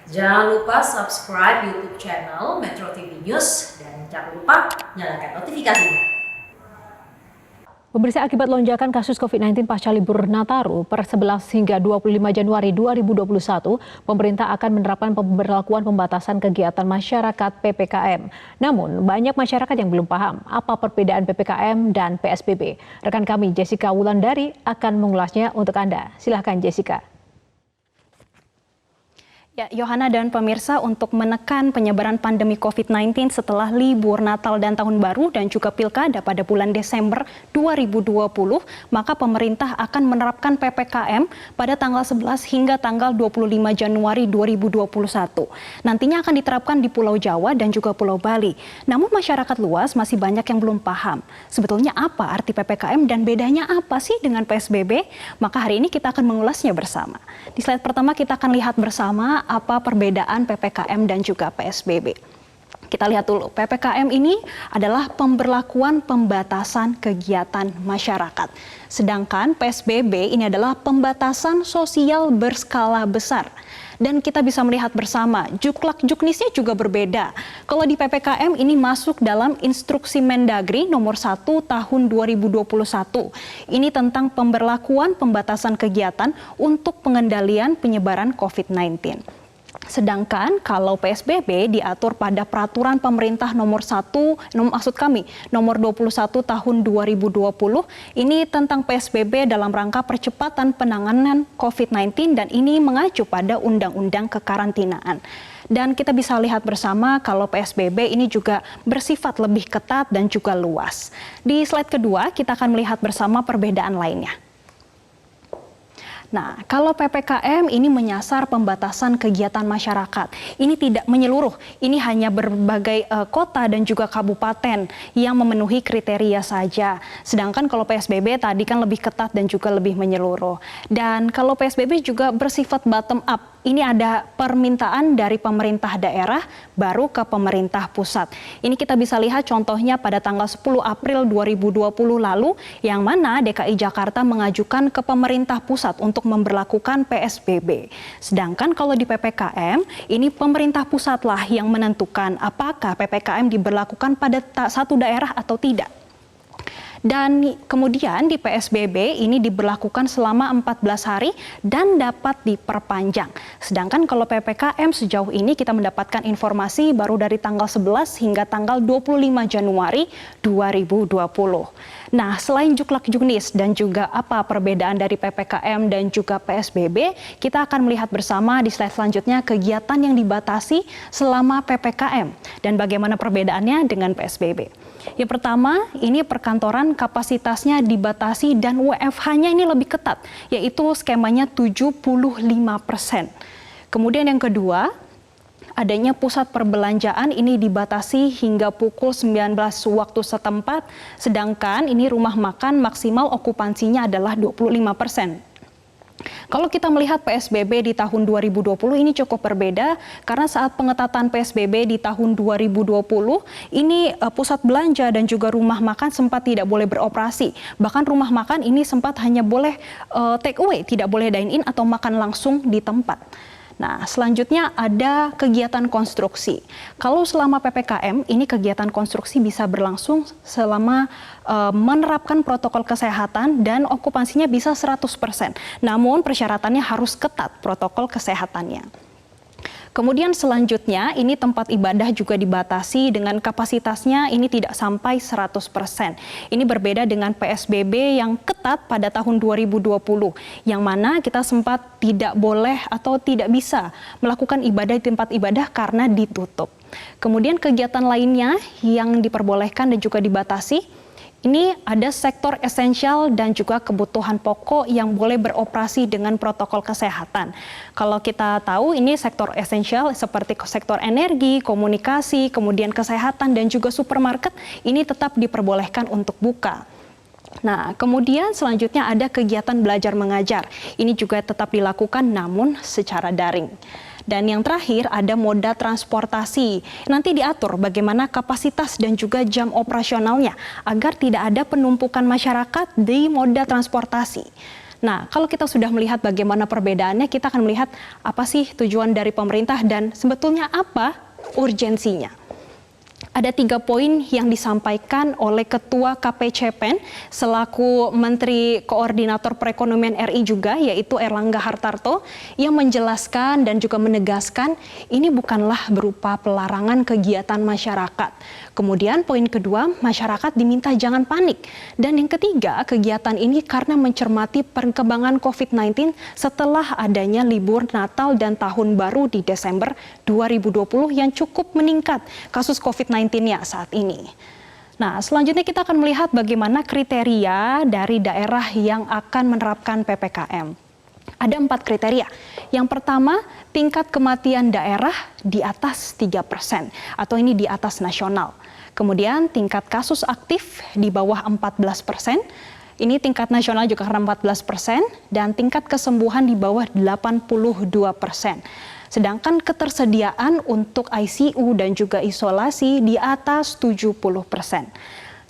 Jangan lupa subscribe YouTube channel Metro TV News dan jangan lupa nyalakan notifikasinya. Pemirsa, akibat lonjakan kasus COVID-19 pasca libur Nataru per 11 hingga 25 Januari 2021, pemerintah akan menerapkan pemberlakuan pembatasan kegiatan masyarakat PPKM. Namun, banyak masyarakat yang belum paham apa perbedaan PPKM dan PSBB. Rekan kami Jessica Wulandari akan mengulasnya untuk Anda. Silahkan Jessica. Ya, Yohana dan pemirsa, untuk menekan penyebaran pandemi COVID-19 setelah libur Natal dan Tahun Baru dan juga Pilkada pada bulan Desember 2020, maka pemerintah akan menerapkan PPKM pada tanggal 11 hingga tanggal 25 Januari 2021. Nantinya akan diterapkan di Pulau Jawa dan juga Pulau Bali. Namun masyarakat luas masih banyak yang belum paham. Sebetulnya apa arti PPKM dan bedanya apa sih dengan PSBB? Maka hari ini kita akan mengulasnya bersama. Di slide pertama kita akan lihat bersama apa perbedaan PPKM dan juga PSBB. Kita lihat dulu, PPKM ini adalah pemberlakuan pembatasan kegiatan masyarakat. Sedangkan PSBB ini adalah pembatasan sosial berskala besar. Dan kita bisa melihat bersama, juklak-juknisnya juga berbeda. Kalau di PPKM ini masuk dalam Instruksi Mendagri nomor 1 tahun 2021. Ini tentang pemberlakuan pembatasan kegiatan untuk pengendalian penyebaran COVID-19. Sedangkan kalau PSBB diatur pada peraturan pemerintah nomor 21 tahun 2020, ini tentang PSBB dalam rangka percepatan penanganan COVID-19 dan ini mengacu pada Undang-Undang Kekarantinaan. Dan kita bisa lihat bersama kalau PSBB ini juga bersifat lebih ketat dan juga luas. Di slide kedua kita akan melihat bersama perbedaan lainnya. Nah, kalau PPKM ini menyasar pembatasan kegiatan masyarakat. Ini tidak menyeluruh, ini hanya berbagai kota dan juga kabupaten yang memenuhi kriteria saja. Sedangkan kalau PSBB tadi kan lebih ketat dan juga lebih menyeluruh. Dan kalau PSBB juga bersifat bottom up. Ini ada permintaan dari pemerintah daerah baru ke pemerintah pusat. Ini kita bisa lihat contohnya pada tanggal 10 April 2020 lalu, yang mana DKI Jakarta mengajukan ke pemerintah pusat untuk memberlakukan PSBB. Sedangkan kalau di PPKM, ini pemerintah pusatlah yang menentukan apakah PPKM diberlakukan pada satu daerah atau tidak. Dan kemudian di PSBB ini diberlakukan selama 14 hari dan dapat diperpanjang. Sedangkan kalau PPKM sejauh ini kita mendapatkan informasi baru dari tanggal 11 hingga tanggal 25 Januari 2020. Nah, selain juklak-juknis dan juga apa perbedaan dari PPKM dan juga PSBB, kita akan melihat bersama di slide selanjutnya kegiatan yang dibatasi selama PPKM dan bagaimana perbedaannya dengan PSBB. Yang pertama, ini perkantoran kapasitasnya dibatasi dan WFH-nya ini lebih ketat, yaitu skemanya 75%. Kemudian yang kedua, adanya pusat perbelanjaan ini dibatasi hingga pukul 19 waktu setempat, sedangkan ini rumah makan maksimal okupansinya adalah 25%. Kalau kita melihat PSBB di tahun 2020 ini cukup berbeda karena saat pengetatan PSBB di tahun 2020 ini pusat belanja dan juga rumah makan sempat tidak boleh beroperasi. Bahkan rumah makan ini sempat hanya boleh take away, tidak boleh dine in atau makan langsung di tempat. Nah, selanjutnya ada kegiatan konstruksi. Kalau selama PPKM, ini kegiatan konstruksi bisa berlangsung selama menerapkan protokol kesehatan dan okupansinya bisa 100%. Namun persyaratannya harus ketat protokol kesehatannya. Kemudian selanjutnya ini tempat ibadah juga dibatasi dengan kapasitasnya ini tidak sampai 100%. Ini berbeda dengan PSBB yang ketat pada tahun 2020 yang mana kita sempat tidak boleh atau tidak bisa melakukan ibadah di tempat ibadah karena ditutup. Kemudian kegiatan lainnya yang diperbolehkan dan juga dibatasi. Ini ada sektor esensial dan juga kebutuhan pokok yang boleh beroperasi dengan protokol kesehatan. Kalau kita tahu ini sektor esensial seperti sektor energi, komunikasi, kemudian kesehatan dan juga supermarket ini tetap diperbolehkan untuk buka. Nah, kemudian selanjutnya ada kegiatan belajar mengajar. Ini juga tetap dilakukan namun secara daring. Dan yang terakhir ada moda transportasi. Nanti diatur bagaimana kapasitas dan juga jam operasionalnya agar tidak ada penumpukan masyarakat di moda transportasi. Nah, kalau kita sudah melihat bagaimana perbedaannya, kita akan melihat apa sih tujuan dari pemerintah dan sebetulnya apa urgensinya. Ada 3 poin yang disampaikan oleh Ketua KPCPEN selaku Menteri Koordinator Perekonomian RI juga, yaitu Erlangga Hartarto, yang menjelaskan dan juga menegaskan ini bukanlah berupa pelarangan kegiatan masyarakat. Kemudian poin kedua, masyarakat diminta jangan panik. Dan yang ketiga, kegiatan ini karena mencermati perkembangan COVID-19 setelah adanya libur Natal dan Tahun Baru di Desember 2020 yang cukup meningkat kasus COVID-19-nya saat ini. Nah, selanjutnya kita akan melihat bagaimana kriteria dari daerah yang akan menerapkan PPKM. Ada 4 kriteria. Yang pertama, tingkat kematian daerah di atas 3% atau ini di atas nasional. Kemudian tingkat kasus aktif di bawah 14%. Ini tingkat nasional juga karena 14% dan tingkat kesembuhan di bawah 82%. Sedangkan ketersediaan untuk ICU dan juga isolasi di atas 70%.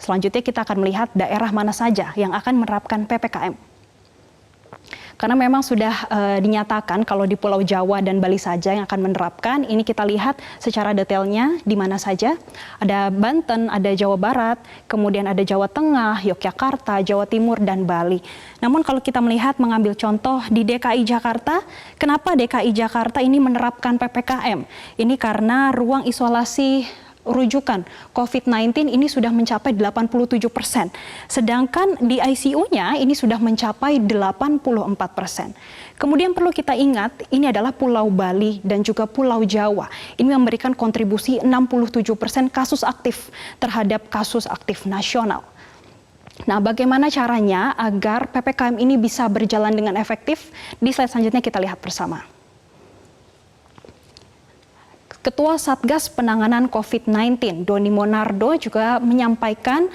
Selanjutnya kita akan melihat daerah mana saja yang akan menerapkan PPKM. Karena memang sudah dinyatakan kalau di Pulau Jawa dan Bali saja yang akan menerapkan. Ini kita lihat secara detailnya di mana saja. Ada Banten, ada Jawa Barat, kemudian ada Jawa Tengah, Yogyakarta, Jawa Timur, dan Bali. Namun kalau kita melihat mengambil contoh di DKI Jakarta, kenapa DKI Jakarta ini menerapkan PPKM? Ini karena ruang isolasi rujukan COVID-19 ini sudah mencapai 87%. Sedangkan di ICU-nya ini sudah mencapai 84%. Kemudian perlu kita ingat, ini adalah Pulau Bali dan juga Pulau Jawa. Ini memberikan kontribusi 67% kasus aktif terhadap kasus aktif nasional. Nah, bagaimana caranya agar PPKM ini bisa berjalan dengan efektif? Di slide selanjutnya kita lihat bersama. Ketua Satgas Penanganan COVID-19, Doni Monardo, juga menyampaikan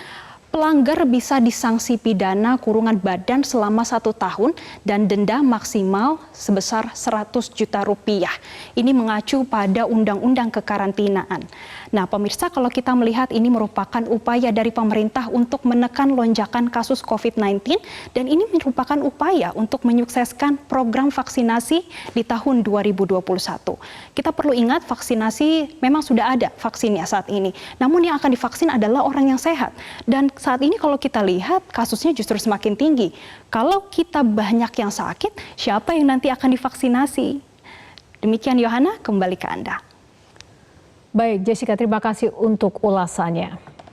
pelanggar bisa disanksi pidana kurungan badan selama 1 tahun dan denda maksimal sebesar 100 juta rupiah. Ini mengacu pada Undang-Undang Kekarantinaan. Nah, pemirsa, kalau kita melihat ini merupakan upaya dari pemerintah untuk menekan lonjakan kasus COVID-19 dan ini merupakan upaya untuk menyukseskan program vaksinasi di tahun 2021. Kita perlu ingat vaksinasi memang sudah ada vaksinnya saat ini. Namun yang akan divaksin adalah orang yang sehat. Dan saat ini kalau kita lihat kasusnya justru semakin tinggi. Kalau kita banyak yang sakit, siapa yang nanti akan divaksinasi? Demikian Yohana, kembali ke Anda. Baik, Jessica, terima kasih untuk ulasannya.